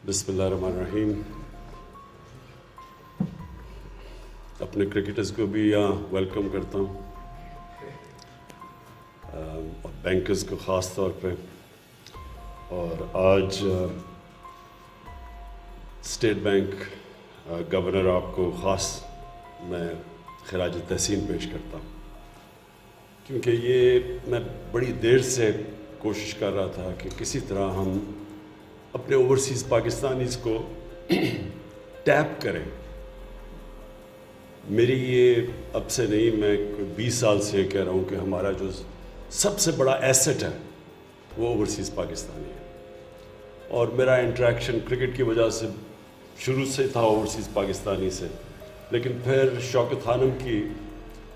بسم اللہ الرحمن الرحیم. اپنے کرکٹرز کو بھی یہاں ویلکم کرتا ہوں اور بینکرز کو خاص طور پہ. اور آج اسٹیٹ بینک گورنر آپ کو خاص میں خراج تحسین پیش کرتا ہوں، کیونکہ یہ میں بڑی دیر سے کوشش کر رہا تھا کہ کسی طرح ہم اپنے اوورسیز پاکستانیز کو ٹیپ کریں. میری یہ اب سے نہیں، میں 20 سال سے کہہ رہا ہوں کہ ہمارا جو سب سے بڑا ایسٹ ہے وہ اوورسیز پاکستانی ہے. اور میرا انٹریکشن کرکٹ کی وجہ سے شروع سے تھا اوورسیز پاکستانی سے، لیکن پھر شوکت خانم کی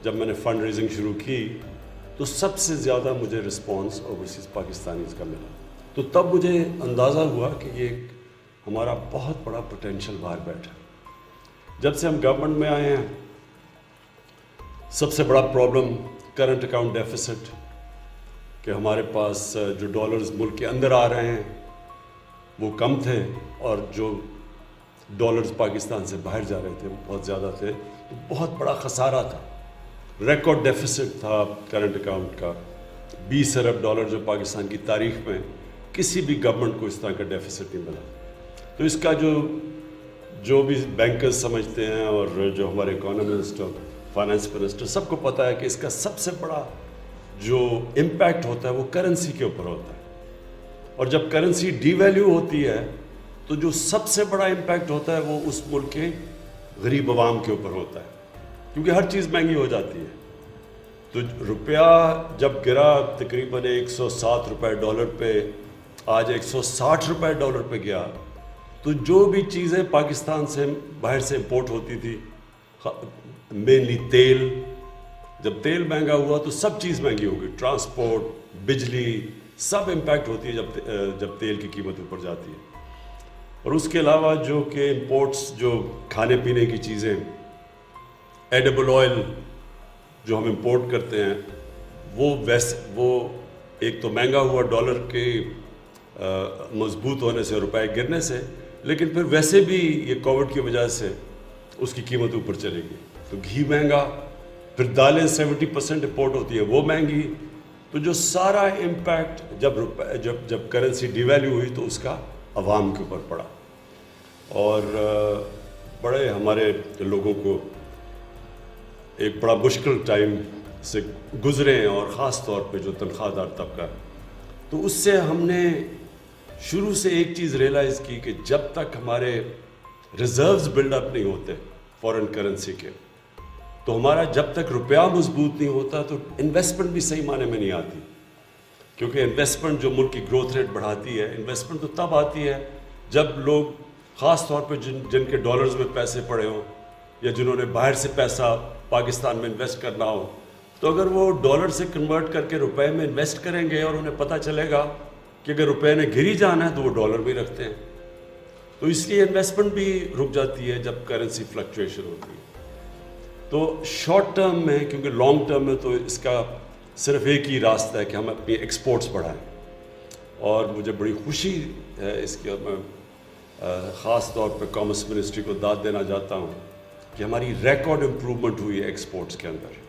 جب میں نے فنڈ ریزنگ شروع کی تو سب سے زیادہ مجھے رسپانس اوورسیز پاکستانیز کا ملا. تو تب مجھے اندازہ ہوا کہ یہ ہمارا بہت بڑا پوٹینشیل باہر بیٹھا. جب سے ہم گورنمنٹ میں آئے ہیں سب سے بڑا پرابلم کرنٹ اکاؤنٹ ڈیفیسٹ، کہ ہمارے پاس جو ڈالرز ملک کے اندر آ رہے ہیں وہ کم تھے اور جو ڈالرز پاکستان سے باہر جا رہے تھے وہ بہت زیادہ تھے. تو بہت بڑا خسارہ تھا، ریکارڈ ڈیفیسٹ تھا کرنٹ اکاؤنٹ کا. 20 ارب ڈالر جو پاکستان کی تاریخ میں کسی بھی گورنمنٹ کو اس طرح کا ڈیفیسٹ نہیں ملا. تو اس کا جو بھی بینکرز سمجھتے ہیں اور جو ہمارے اکانومسٹ اور فائنانس منسٹر سب کو پتہ ہے کہ اس کا سب سے بڑا جو امپیکٹ ہوتا ہے وہ کرنسی کے اوپر ہوتا ہے. اور جب کرنسی ڈی ویلیو ہوتی ہے تو جو سب سے بڑا امپیکٹ ہوتا ہے وہ اس ملک کے غریب عوام کے اوپر ہوتا ہے، کیونکہ ہر چیز مہنگی ہو جاتی ہے. تو روپیہ جب گرا تقریباً 107 روپے ڈالر پہ، آج 160 روپے ڈالر پہ گیا، تو جو بھی چیزیں پاکستان سے باہر سے امپورٹ ہوتی تھی، مینلی تیل، جب تیل مہنگا ہوا تو سب چیز مہنگی ہو گئی. ٹرانسپورٹ، بجلی، سب امپیکٹ ہوتی ہے جب تیل کی قیمت اوپر جاتی ہے. اور اس کے علاوہ جو کہ امپورٹس، جو کھانے پینے کی چیزیں، ایڈیبل آئل جو ہم امپورٹ کرتے ہیں وہ ایک تو مہنگا ہوا ڈالر کے مضبوط ہونے سے، روپے گرنے سے، لیکن پھر ویسے بھی یہ کووڈ کی وجہ سے اس کی قیمت اوپر چلے گی. تو گھی مہنگا، پھر دالیں 70% امپورٹ ہوتی ہے وہ مہنگی. تو جو سارا امپیکٹ جب کرنسی ڈی ویلیو ہوئی تو اس کا عوام کے اوپر پڑا. اور بڑے ہمارے لوگوں کو ایک بڑا مشکل ٹائم سے گزرے ہیں، اور خاص طور پہ جو تنخواہ دار طبقہ. تو اس سے ہم نے شروع سے ایک چیز ریئلائز کی کہ جب تک ہمارے ریزروز بلڈ اپ نہیں ہوتے فورن کرنسی کے، تو ہمارا جب تک روپیہ مضبوط نہیں ہوتا تو انویسٹمنٹ بھی صحیح معنی میں نہیں آتی. کیونکہ انویسٹمنٹ جو ملک کی گروتھ ریٹ بڑھاتی ہے، انویسٹمنٹ تو تب آتی ہے جب لوگ، خاص طور پہ جن کے ڈالرز میں پیسے پڑے ہوں یا جنہوں نے باہر سے پیسہ پاکستان میں انویسٹ کرنا ہو، تو اگر وہ ڈالر سے کنورٹ کر کے روپے میں انویسٹ کریں گے اور انہیں پتہ چلے گا کہ اگر روپے نے گر ہی جانا ہے تو وہ ڈالر بھی رکھتے ہیں. تو اس لیے انویسٹمنٹ بھی رک جاتی ہے جب کرنسی فلکچویشن ہوتی ہے. تو شارٹ ٹرم میں، کیونکہ لانگ ٹرم میں تو اس کا صرف ایک ہی راستہ ہے کہ ہم اپنی ایکسپورٹس بڑھائیں. اور مجھے بڑی خوشی ہے اس کی، اور میں خاص طور پہ کامرس منسٹری کو داد دینا چاہتا ہوں کہ ہماری ریکارڈ امپرومنٹ ہوئی ہے ایکسپورٹس کے اندر.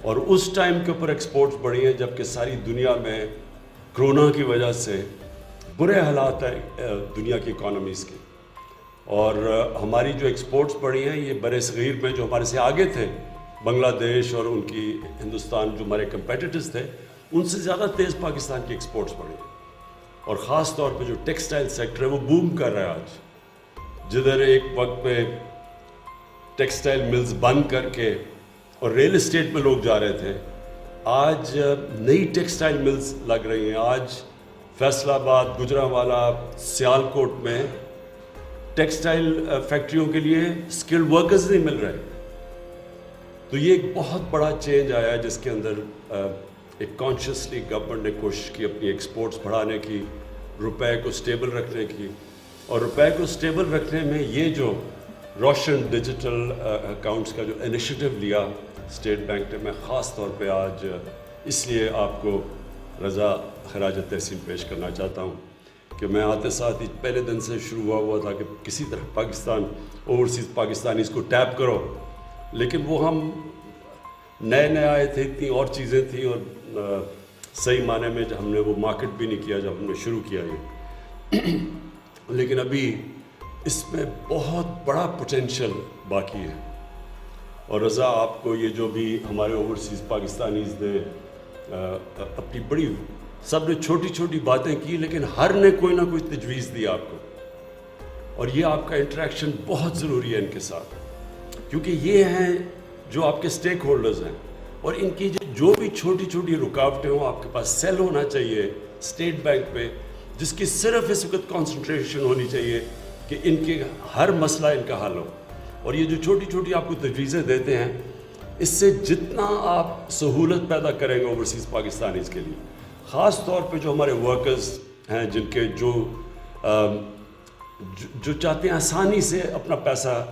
اور اس ٹائم کے اوپر ایکسپورٹس بڑھی ہیں جب کہ ساری دنیا میں کرونا کی وجہ سے برے حالات ہیں دنیا کی اکانومیز کے. اور ہماری جو ایکسپورٹس بڑھی ہیں یہ برِ صغیر میں جو ہمارے سے آگے تھے، بنگلہ دیش اور ان کی ہندوستان جو ہمارے کمپیٹیٹرز تھے، ان سے زیادہ تیز پاکستان کی ایکسپورٹس بڑھی. اور خاص طور پہ جو ٹیکسٹائل سیکٹر ہے وہ بوم کر رہا ہے آج. جدھر ایک وقت پہ ٹیکسٹائل ملز بند کر کے اور ریل اسٹیٹ میں لوگ جا رہے تھے، آج نئی ٹیکسٹائل ملز لگ رہی ہیں. آج فیصل آباد، گجرانوالہ، سیالکوٹ میں ٹیکسٹائل فیکٹریوں کے لیے اسکلڈ ورکرز نہیں مل رہے. تو یہ ایک بہت بڑا چینج آیا ہے جس کے اندر ایک کانشیسلی گورنمنٹ نے کوشش کی اپنی ایکسپورٹس بڑھانے کی، روپے کو سٹیبل رکھنے کی. اور روپے کو سٹیبل رکھنے میں یہ جو روشن ڈیجیٹل اکاؤنٹس کا جو انیشیٹو لیا اسٹیٹ بینک نے، میں خاص طور پہ آج اس لیے آپ کو رضا خراج تحسین پیش کرنا چاہتا ہوں کہ میں آتے ساتھ ہی پہلے دن سے شروع ہوا تھا کہ کسی طرح پاکستان اوورسیز پاکستانیز کو ٹیپ کرو، لیکن وہ ہم نئے آئے تھے، اتنی اور چیزیں تھیں، اور صحیح معنی میں ہم نے وہ مارکیٹ بھی نہیں کیا جب ہم نے شروع کیا یہ. لیکن ابھی اس میں بہت بڑا پوٹینشیل باقی ہے. اور رضا آپ کو یہ جو بھی ہمارے اوورسیز پاکستانیز نے اپنی بڑی، سب نے چھوٹی چھوٹی باتیں کی، لیکن ہر نے کوئی نہ کوئی تجویز دی آپ کو، اور یہ آپ کا انٹریکشن بہت ضروری ہے ان کے ساتھ، کیونکہ یہ ہیں جو آپ کے سٹیک ہولڈرز ہیں، اور ان کی جو بھی چھوٹی چھوٹی رکاوٹیں ہوں آپ کے پاس سیل ہونا چاہیے اسٹیٹ بینک پہ، جس کی صرف اس وقت کانسنٹریشن ہونی چاہیے کہ ان کے ہر مسئلہ ان کا حل ہو. اور یہ جو چھوٹی چھوٹی آپ کو تجویزیں دیتے ہیں، اس سے جتنا آپ سہولت پیدا کریں گے اوورسیز پاکستانیز کے لیے، خاص طور پہ جو ہمارے ورکرز ہیں، جن کے جو چاہتے ہیں آسانی سے اپنا پیسہ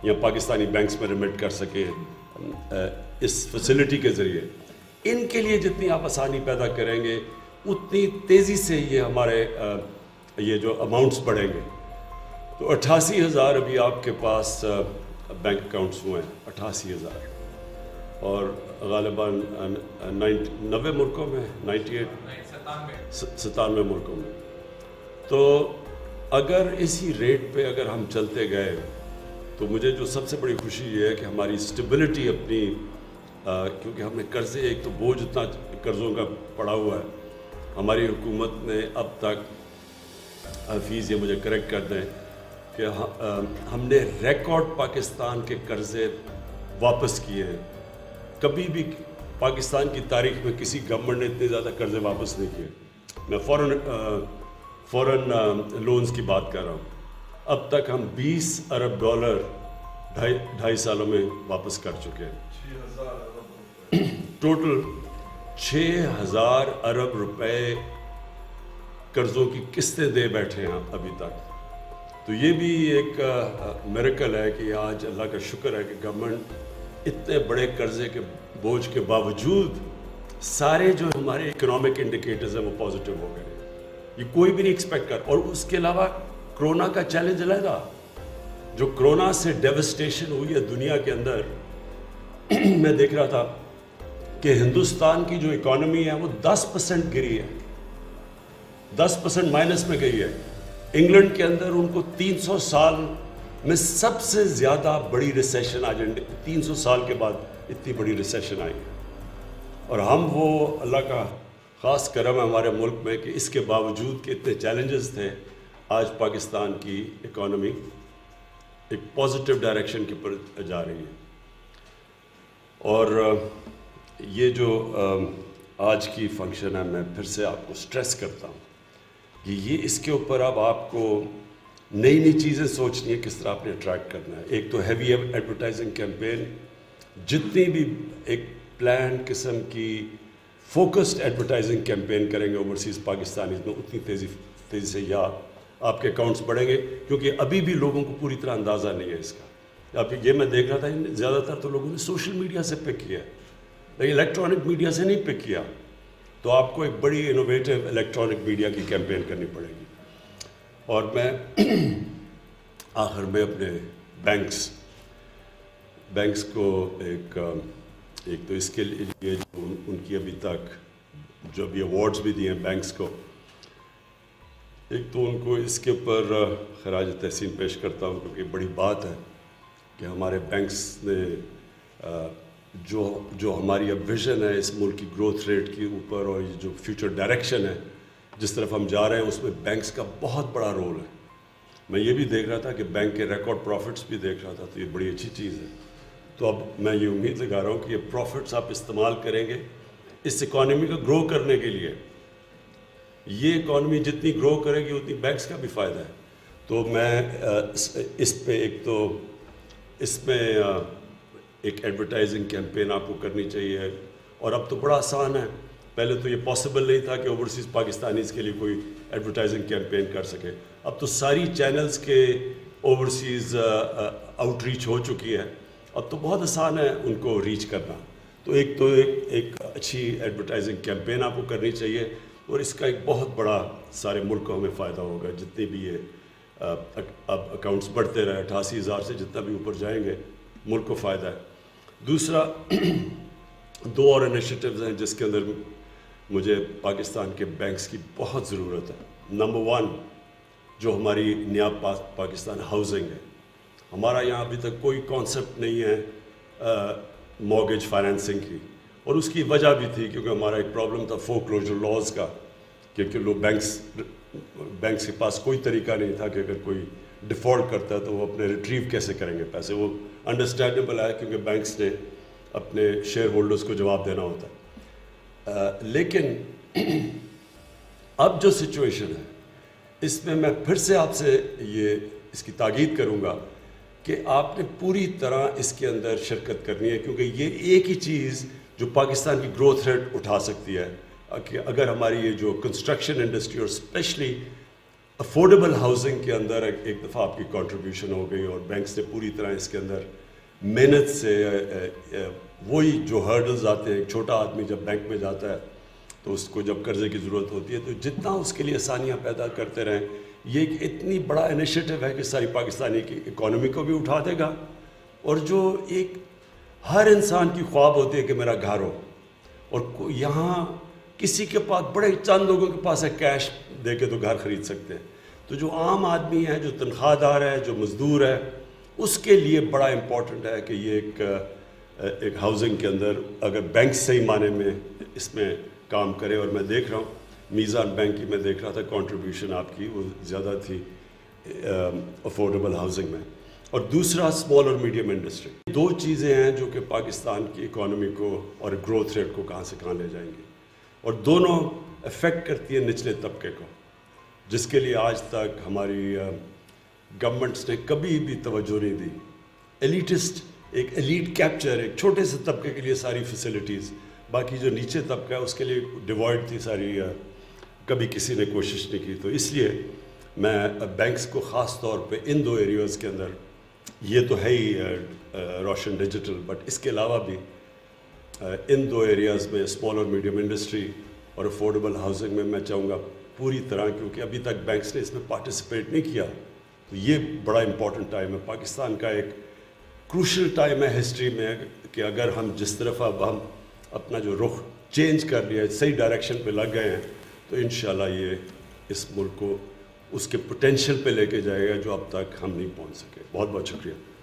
یا پاکستانی بینکس میں ریمٹ کر سکے اس فیسلٹی کے ذریعے، ان کے لیے جتنی آپ آسانی پیدا کریں گے اتنی تیزی سے یہ ہمارے یہ جو اماؤنٹس بڑھیں گے. تو 88,000 ابھی آپ کے پاس بینک اکاؤنٹس ہوئے ہیں، 88,000، اور غالباً 90 ملکوں میں، 97 ملکوں میں. تو اگر اسی ریٹ پہ اگر ہم چلتے گئے تو مجھے جو سب سے بڑی خوشی یہ ہے کہ ہماری اسٹیبلٹی اپنی، کیونکہ ہم نے قرضے، ایک تو بوجھ اتنا قرضوں کا پڑا ہوا ہے. ہماری حکومت نے اب تک، حفیظ یہ مجھے کریکٹ کر دیں، کہ ہم نے ریکارڈ پاکستان کے قرضے واپس کیے ہیں. کبھی بھی پاکستان کی تاریخ میں کسی گورنمنٹ نے اتنے زیادہ قرضے واپس نہیں کیے. میں فورن لونز کی بات کر رہا ہوں. اب تک ہم $20 ارب 2.5 سالوں میں واپس کر چکے ہیں. ٹوٹل 6,000 ارب روپے قرضوں کی قسطیں دے بیٹھے ہیں ابھی تک. تو یہ بھی ایک میریکل ہے کہ آج اللہ کا شکر ہے کہ گورنمنٹ اتنے بڑے قرضے کے بوجھ کے باوجود سارے جو ہمارے اکنامک انڈیکیٹرز ہیں وہ پازیٹیو ہو گئے. یہ کوئی بھی نہیں ایکسپیکٹ کر. اور اس کے علاوہ کرونا کا چیلنج علیحدہ، جو کرونا سے ڈیوسٹیشن ہوئی ہے دنیا کے اندر. میں دیکھ رہا تھا کہ ہندوستان کی جو اکانومی ہے وہ 10% گری ہے، 10% مائنس میں گئی ہے. انگلینڈ کے اندر ان کو 300 سال میں سب سے زیادہ بڑی ریسیشن، آج 300 سال کے بعد اتنی بڑی ریسیشن آئی ہے. اور ہم وہ اللہ کا خاص کرم ہے ہمارے ملک میں کہ اس کے باوجود کہ اتنے چیلنجز تھے، آج پاکستان کی اکانومی ایک پازیٹیو ڈائریکشن کے پر جا رہی ہے. اور یہ جو آج کی فنکشن ہے، میں پھر سے آپ کو سٹریس کرتا ہوں کہ یہ اس کے اوپر اب آپ کو نئی چیزیں سوچنی ہے، کس طرح آپ نے اٹریکٹ کرنا ہے. ایک تو ہیوی ایڈورٹائزنگ کیمپین، جتنی بھی ایک پلان قسم کی فوکسڈ ایڈورٹائزنگ کیمپین کریں گے اوورسیز پاکستانیز میں، اتنی تیزی سے یا آپ کے اکاؤنٹس بڑھیں گے. کیونکہ ابھی بھی لوگوں کو پوری طرح اندازہ نہیں ہے اس کا. اب یہ میں دیکھ رہا تھا زیادہ تر تو لوگوں نے سوشل میڈیا سے پک کیا، لیکن الیکٹرانک میڈیا سے نہیں پک کیا. تو آپ کو ایک بڑی انوویٹو الیکٹرانک میڈیا کی کیمپین کرنی پڑے گی. اور میں آخر میں اپنے بینکس کو ایک تو اس کے لیے جو ان کی ابھی تک جو ابھی ایوارڈز بھی دیے ہیں بینکس کو، ایک تو ان کو اس کے اوپر خراج تحسین پیش کرتا ہوں، کیونکہ بڑی بات ہے کہ ہمارے بینکس نے جو ہماری اب ویژن ہے اس ملک کی گروتھ ریٹ کے اوپر، اور یہ جو فیوچر ڈائریکشن ہے جس طرف ہم جا رہے ہیں، اس میں بینکس کا بہت بڑا رول ہے. میں یہ بھی دیکھ رہا تھا کہ بینک کے ریکارڈ پروفٹس بھی دیکھ رہا تھا، تو یہ بڑی اچھی چیز ہے. تو اب میں یہ امید لگا رہا ہوں کہ یہ پروفٹس آپ استعمال کریں گے اس اکانومی کو گرو کرنے کے لیے. یہ اکانومی جتنی گرو کرے گی اتنی بینکس کا بھی فائدہ ہے. تو میں اس پہ اس میں ایک ایڈورٹائزنگ کیمپین آپ کو کرنی چاہیے. اور اب تو بڑا آسان ہے، پہلے تو یہ پاسبل نہیں تھا کہ اوورسیز پاکستانیز کے لیے کوئی ایڈورٹائزنگ کیمپین کر سکے. اب تو ساری چینلز کے اوورسیز آؤٹ ریچ ہو چکی ہے، اب تو بہت آسان ہے ان کو ریچ کرنا. تو ایک اچھی ایڈورٹائزنگ کیمپین آپ کو کرنی چاہیے اور اس کا ایک بہت بڑا سارے ملک کو ہمیں فائدہ ہوگا. جتنے بھی یہ اب اکاؤنٹس بڑھتے رہے 88,000 سے جتنا بھی اوپر جائیں گے ملک کو فائدہ ہے. دوسرا 2 اور انیشیٹوز ہیں جس کے اندر مجھے پاکستان کے بینکس کی بہت ضرورت ہے. نمبر 1 جو ہماری نیا پاکستان ہاؤسنگ ہے. ہمارا یہاں ابھی تک کوئی کانسیپٹ نہیں ہے مورگیج فائنینسنگ کی, اور اس کی وجہ بھی تھی کیونکہ ہمارا ایک پرابلم تھا فور کلوجر لاز کا, کیونکہ لوگ بینکس کے پاس کوئی طریقہ نہیں تھا کہ اگر کوئی ڈیفالٹ کرتا ہے تو وہ اپنے ریٹریو کیسے کریں گے پیسے. وہ انڈرسٹینڈیبل ہے کیونکہ بینکس نے اپنے شیئر ہولڈرز کو جواب دینا ہوتا ہے. لیکن اب جو سچویشن ہے اس میں پھر سے آپ سے اس کی تاکید کروں گا کہ آپ نے پوری طرح اس کے اندر شرکت کرنی ہے, کیونکہ یہ ایک ہی چیز جو پاکستان کی گروتھ ریٹ اٹھا سکتی ہے. کہ اگر ہماری یہ جو کنسٹرکشن انڈسٹری اور اسپیشلی افورڈیبل ہاؤسنگ کے اندر ایک دفعہ آپ کی کنٹریبیوشن ہو گئی اور بینکس نے پوری طرح اس کے اندر محنت سے وہی جو ہرڈلز آتے ہیں, ایک چھوٹا آدمی جب بینک میں جاتا ہے تو اس کو جب قرضے کی ضرورت ہوتی ہے تو جتنا اس کے لیے آسانیاں پیدا کرتے رہیں, یہ ایک اتنی بڑا انیشیٹو ہے کہ ساری پاکستانی کی اکانومی کو بھی اٹھا دے گا. اور جو ایک ہر انسان کی خواب ہوتی ہے کہ میرا گھر ہو, اور یہاں کسی کے پاس بڑے چند لوگوں کے پاس ہے کیش دے کے تو گھر خرید سکتے ہیں, تو جو عام آدمی ہے, جو تنخواہ دار ہے, جو مزدور ہے, اس کے لیے بڑا امپورٹنٹ ہے کہ یہ ایک ہاؤسنگ کے اندر اگر بینک صحیح معنی میں اس میں کام کرے. اور میں دیکھ رہا ہوں میزان بینک کی میں دیکھ رہا تھا کنٹریبیوشن آپ کی وہ زیادہ تھی افورڈیبل ہاؤسنگ میں. اور دوسرا اسمال اور میڈیم انڈسٹری. 2 چیزیں ہیں جو کہ پاکستان کی اکانومی کو اور گروتھ ریٹ کو کہاں سے کہاں لے جائیں گی, اور دونوں افیکٹ کرتی ہیں نچلے طبقے کو, جس کے لیے آج تک ہماری گورنمنٹس نے کبھی بھی توجہ نہیں دی. ایلیٹسٹ ایک ایلیٹ کیپچر, ایک چھوٹے سے طبقے کے لیے ساری فیسلٹیز, باقی جو نیچے طبقہ ہے اس کے لیے ڈیوائڈ تھی ساری, کبھی کسی نے کوشش نہیں کی. تو اس لیے میں بینکس کو خاص طور پہ ان 2 ایریاز کے اندر, یہ تو ہے ہی روشن ڈیجیٹل, بٹ اس کے علاوہ بھی ان 2 ایریاز میں اسمال اور میڈیم انڈسٹری اور افورڈیبل ہاؤسنگ میں چاہوں گا پوری طرح, کیونکہ ابھی تک بینکس نے اس میں پارٹیسپیٹ نہیں کیا. تو یہ بڑا امپورٹنٹ ٹائم ہے پاکستان کا, ایک کروشل ٹائم ہے ہسٹری میں کہ اگر ہم جس طرف اب ہم اپنا جو رخ چینج کر لیا, صحیح ڈائریکشن پہ لگ گئے ہیں, تو انشاءاللہ یہ اس ملک کو اس کے پوٹینشیل پہ لے کے جائے گا جو اب تک ہم نہیں پہنچ سکے. بہت بہت شکریہ.